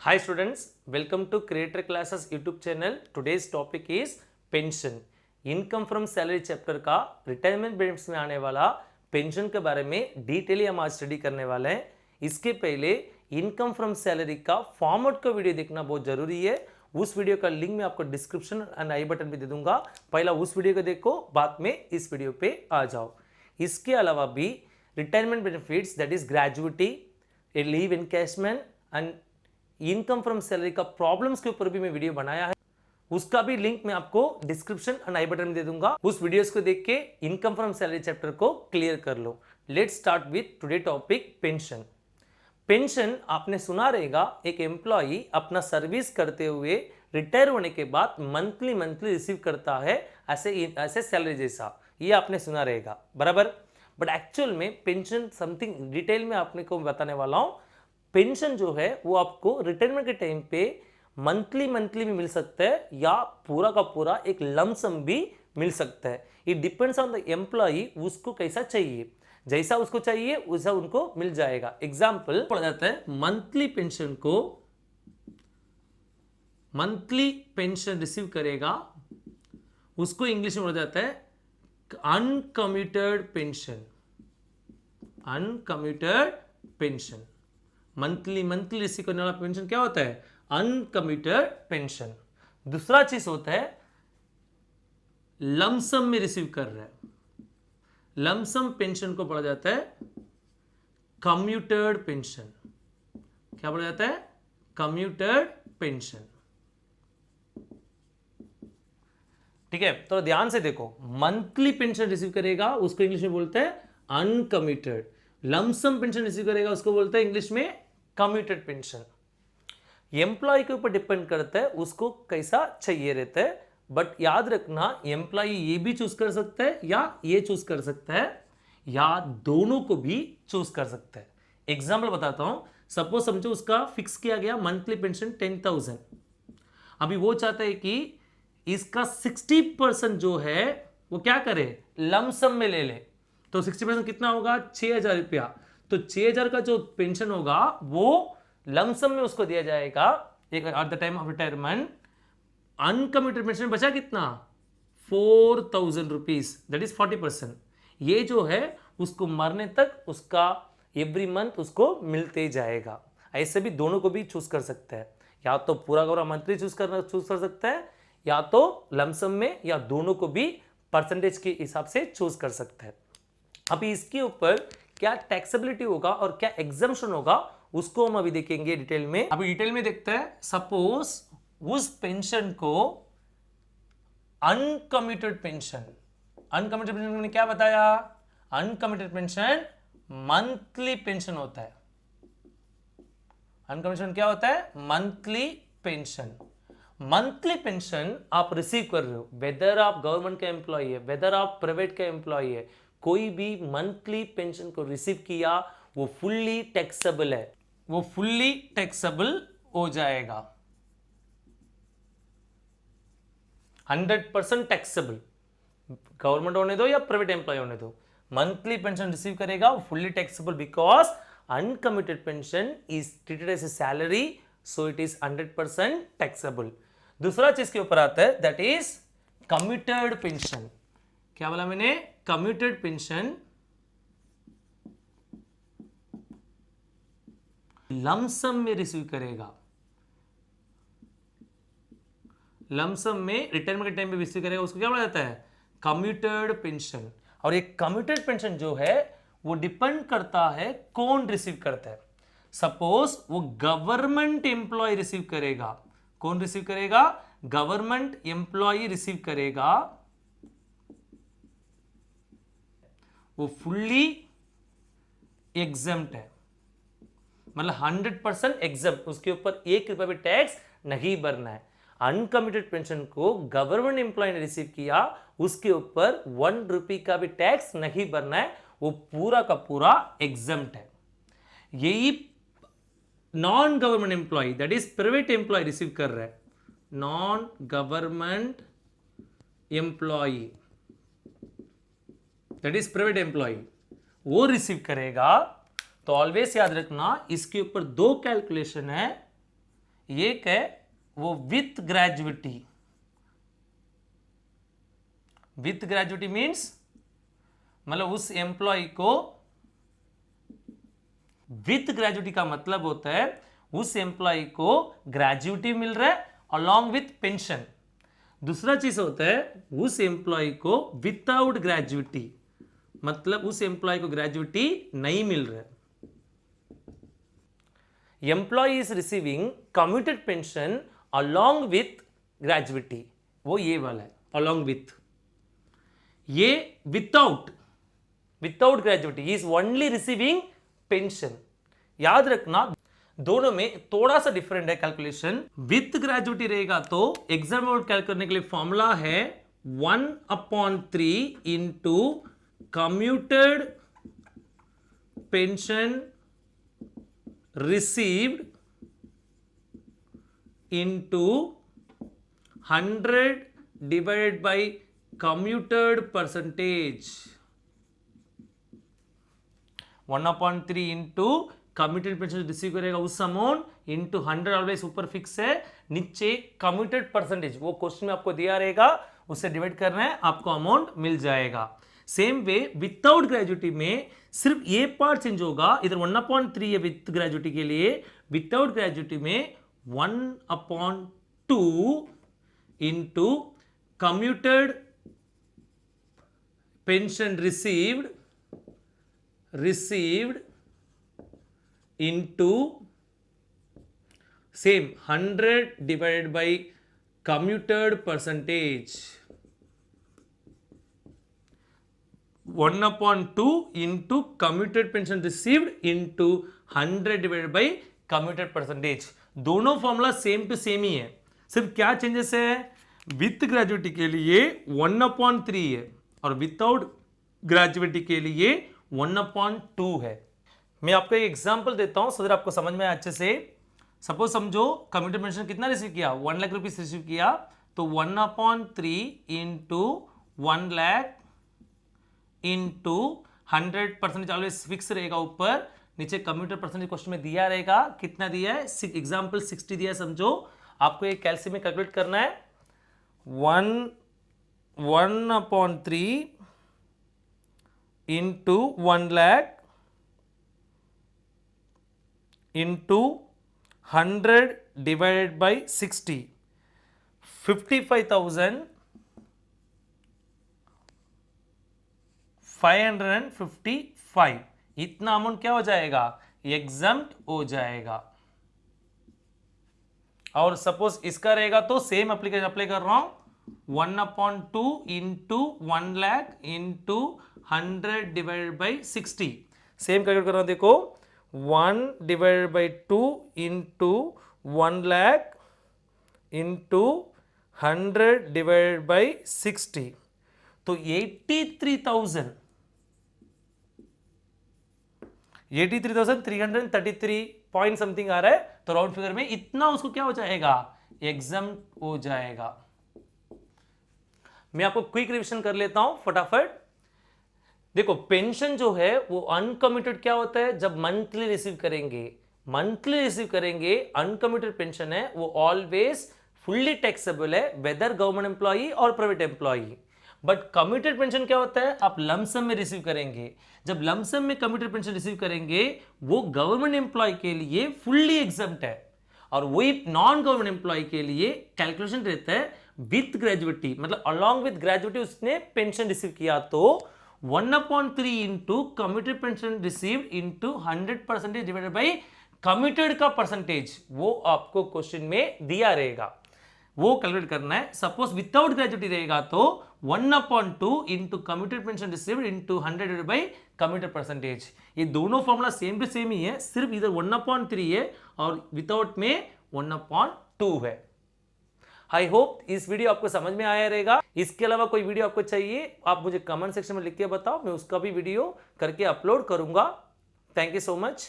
Hi students, welcome to Creator Classes YouTube channel. Today's topic is pension. Income from salary chapter का retirement benefits में आने वाला pension के बारे में डिटेली हम आज स्टडी करने वाले हैं। इसके पहले इनकम फ्रॉम सैलरी का फॉर्मेट का वीडियो देखना बहुत जरूरी है। उस वीडियो का लिंक मैं आपको डिस्क्रिप्शन एंड आई बटन पे दे दूंगा। पहला उस वीडियो को देखो, बाद में इस वीडियो पे आ जाओ। इसके अलावा भी retirement benefits that is gratuity, a leave encashment and income from salary का प्रॉब्लम्स के ऊपर भी मैं वीडियो बनाया है। उसका भी लिंक मैं आपको डिस्क्रिप्शन एंड आई बटन में दे दूंगा। उस वीडियोस को देख के इनकम फ्रॉम सैलरी चैप्टर को क्लियर कर लो। Let's start with today topic pension. Pension आपने सुना रहेगा, एक एम्प्लॉई अपना सर्विस करते हुए रिटायर होने के बाद मंथली रिसीव करता है ऐसे सैलरी जैसा, ये आपने सुना रहेगा बराबर। बट एक्चुअल में पेंशन समथिंग डिटेल में आपने को बताने वाला हूं। पेंशन जो है वो आपको रिटायरमेंट के टाइम पे मंथली भी मिल सकता है या पूरा का पूरा एक लमसम भी मिल सकता है। It depends on the employee, उसको कैसा चाहिए, जैसा उसको चाहिए वैसा उनको मिल जाएगा। एग्जाम्पल पढ़ जाता है, मंथली पेंशन रिसीव करेगा, उसको इंग्लिश में बोला जाता है अनकम्यूटेड पेंशन। मंथली रिसीव करने वाला पेंशन क्या होता है? Uncommuted pension. दूसरा चीज होता है लमसम में रिसीव कर रहा है, लमसम पेंशन को पढ़ा जाता है कम्यूटेड पेंशन। क्या पढ़ा जाता है? Commuted pension. ठीक है, तो ध्यान से देखो, मंथली पेंशन रिसीव करेगा उसको इंग्लिश में बोलते हैं अनकम्यूटेड, लमसम पेंशन रिसीव करेगा उसको बोलते हैं इंग्लिश में कम्यूटेड पेंशन। एम्प्लॉय के ऊपर डिपेंड करता है उसको कैसा चाहिए रहता है। बट याद रखना, एम्प्लॉय ये भी चूज कर सकता है या ये चूज कर सकता है या दोनों को भी चूज कर सकता है। एग्जाम्पल बताता हूं, सपोज समझो उसका फिक्स किया गया मंथली पेंशन 10,000। अभी वो चाहता है कि इसका 60% जो है वो क्या करे, लमसम में ले ले। तो 60% कितना होगा? 6,000 रुपया। तो 6,000 का जो पेंशन होगा वो लमसम में उसको दिया जाएगा एक at the time of retirement. Uncommuted pension बचा कितना? 4,000 रुपीज, दैट इज 40%। ये जो है उसको मरने तक उसका एवरी मंथ उसको मिलते जाएगा। ऐसे भी दोनों को भी चूज कर सकते हैं, या तो पूरा का पूरा मंथली चूज कर सकता है या तो लमसम में, या दोनों को भी परसेंटेज के हिसाब से चूज कर सकते हैं। अभी इसके ऊपर क्या टैक्सेबिलिटी होगा और क्या एग्जम्पशन होगा उसको हम अभी देखेंगे डिटेल में। अभी डिटेल में देखते हैं, सपोज उस पेंशन को अनकम्यूटेड पेंशन मैंने क्या बताया? अनकम्यूटेड पेंशन मंथली पेंशन होता है। अनकम्यूटेड क्या होता है? मंथली पेंशन आप रिसीव कर रहे हो, वेदर आप गवर्नमेंट का एम्प्लॉय है, वेदर आप प्राइवेट का एम्प्लॉय है, कोई भी मंथली पेंशन को रिसीव किया वो फुल्ली टैक्सेबल है, वो फुल्ली टैक्सेबल हो जाएगा, 100% टैक्सेबल। गवर्नमेंट होने दो या प्राइवेट एम्प्लॉय होने दो, मंथली पेंशन रिसीव करेगा वो fully taxable, because uncommuted pension is treated as a salary, so it is 100% taxable. दूसरा चीज के ऊपर आता है दैट इज कम्यूटेड पेंशन। क्या बोला मैंने? कम्यूटेड पेंशन लमसम में रिसीव करेगा, लमसम में रिटायरमेंट के टाइम पे रिसीव करेगा, उसको क्या बोला जाता है? Commuted pension. और ये कम्यूटेड पेंशन जो है वो डिपेंड करता है कौन रिसीव करता है। सपोज वो गवर्नमेंट एम्प्लॉय रिसीव करेगा, कौन रिसीव करेगा? गवर्नमेंट एम्प्लॉय रिसीव करेगा, वो फुल्ली एग्जम्प्ट है, मतलब 100% एग्जम्प्ट, उसके ऊपर 1 रुपया भी टैक्स नहीं भरना है। अनकम्यूटेड पेंशन को गवर्नमेंट एम्प्लॉय ने रिसीव किया, उसके ऊपर 1 रुपये का भी टैक्स नहीं भरना है, वो पूरा का पूरा एग्जम्प्ट है। यही non government employee that is private employee receive कर रहा है, non government employee that is private employee, वो रिसीव करेगा। तो ऑलवेज याद रखना, इसके ऊपर 2 कैलकुलेशन है, एक है वो with gratuity. With gratuity means मतलब उस एम्प्लॉय को, विथ ग्रेजुएटी का मतलब होता है उस एम्प्लॉय को ग्रेजुएटी मिल रहा है अलॉन्ग विथ पेंशन। दूसरा चीज होता है उस एम्प्लॉय को विदाउट ग्रेजुएटी, मतलब उस एम्प्लॉय को ग्रेजुएटी नहीं मिल रहा है। Employee is receiving commuted pension along with gratuity, वो ये वाला है अलॉन्ग विथ। ये without gratuity is only receiving pension. याद रखना दोनों में थोड़ा सा डिफरेंट है कैलकुलेशन। विथ ग्रेजुएटी रहेगा तो एग्जाम में कैलकुलेट करने के लिए फॉर्मूला है 1/3 into commuted pension received into 100 divided by commuted percentage. 1/3 into commuted pension receive करेगा उस अमाउंट इंटू 100 ऑलवेज ऊपर फिक्स है, नीचे कम्यूटेड परसेंटेज वो क्वेश्चन में आपको दिया रहेगा, उससे डिवाइड करना है, आपको अमाउंट मिल जाएगा। सेम वे विदाउट ग्रेजुएटी में सिर्फ ये पार्ट चेंज होगा, इधर 1/3 है विथ ग्रेजुएटी के लिए, विदाउट ग्रेजुएटी में 1/2 into commuted pension received into same 100 divided by commuted percentage। 1/2 into commuted pension received into 100 divided by commuted percentage। दोनों फॉर्मूला सेम टू सेम ही है, सिर्फ क्या चेंजेस है, विथ ग्रेजुएटी के लिए 1/3 है और विदाउट ग्रेजुएटी के लिए 1/2 है। मैं आपको एक एग्जांपल देता हूं सो दैट आपको समझ में आए अच्छे से। सपोज समझो कम्यूटेड पेंशन कितना रिसीव किया, 1 लाख रुपीस रिसीव किया, तो 1/3 into 1 lakh into 100% always fix रहेगा ऊपर, नीचे कम्यूटेड परसेंटेज क्वेश्चन में दिया रहेगा, कितना दिया है, एग्जाम्पल 60 दिया है समझो। आपको एक कैलसी में कैलकुलेट करना है, 1/3 into 1 lakh into 100 divided by 60, 55,555। इतना अमाउंट क्या हो जाएगा, एग्जम्प्ट हो जाएगा। और सपोज इसका रहेगा तो सेम एप्लीकेशन अप्लाई कर रहा हूं, 1/2 into 1 lakh into 100 divided by 60, same calculate कर रहा हूं, देखो 1 divided by 2 into 1 lakh into 100 divided by 60, तो 83,333 पॉइंट समथिंग आ रहा है, तो राउंड फिगर में इतना उसको क्या हो जाएगा, एग्जम्प्ट हो जाएगा। मैं आपको क्विक रिविजन कर लेता हूं फटाफट। देखो पेंशन जो है वो अनकमिटेड क्या होता है, जब मंथली रिसीव करेंगे अनकमिटेड पेंशन है वो ऑलवेज फुल्ली टैक्सेबल है, वेदर गवर्नमेंट एम्प्लॉई और private employee. But committed pension क्या होता है, आप लमसम में रिसीव करेंगे, जब लमसम में कमिटेड पेंशन रिसीव करेंगे वो गवर्नमेंट एम्प्लॉय के लिए फुल्ली एग्जम्प्ट है, और वही नॉन गवर्नमेंट एम्प्लॉय के लिए कैलकुलेशन रहता है विथ ग्रेजुएटी, मतलब अलॉन्ग विथ ग्रेजुएटी उसने पेंशन रिसीव किया तो 1/3 into committed pension received into 100% divided by committed का परसेंटेज, वो आपको क्वेश्चन में दिया रहेगा, वो कैलकुलेट करना है। सपोज विदाउट ग्रेजुएटी रहेगा तो 1/2 into committed pension received into 100 divided by committed percentage. ये दोनों फॉर्मूला सेम टू सेम ही है, सिर्फ इधर 1/3 है और विदाउट में 1/2 है। आई होप इस वीडियो आपको समझ में आया रहेगा। इसके अलावा कोई वीडियो आपको चाहिए आप मुझे कमेंट सेक्शन में लिख के बताओ, मैं उसका भी वीडियो करके अपलोड करूंगा। Thank you so much.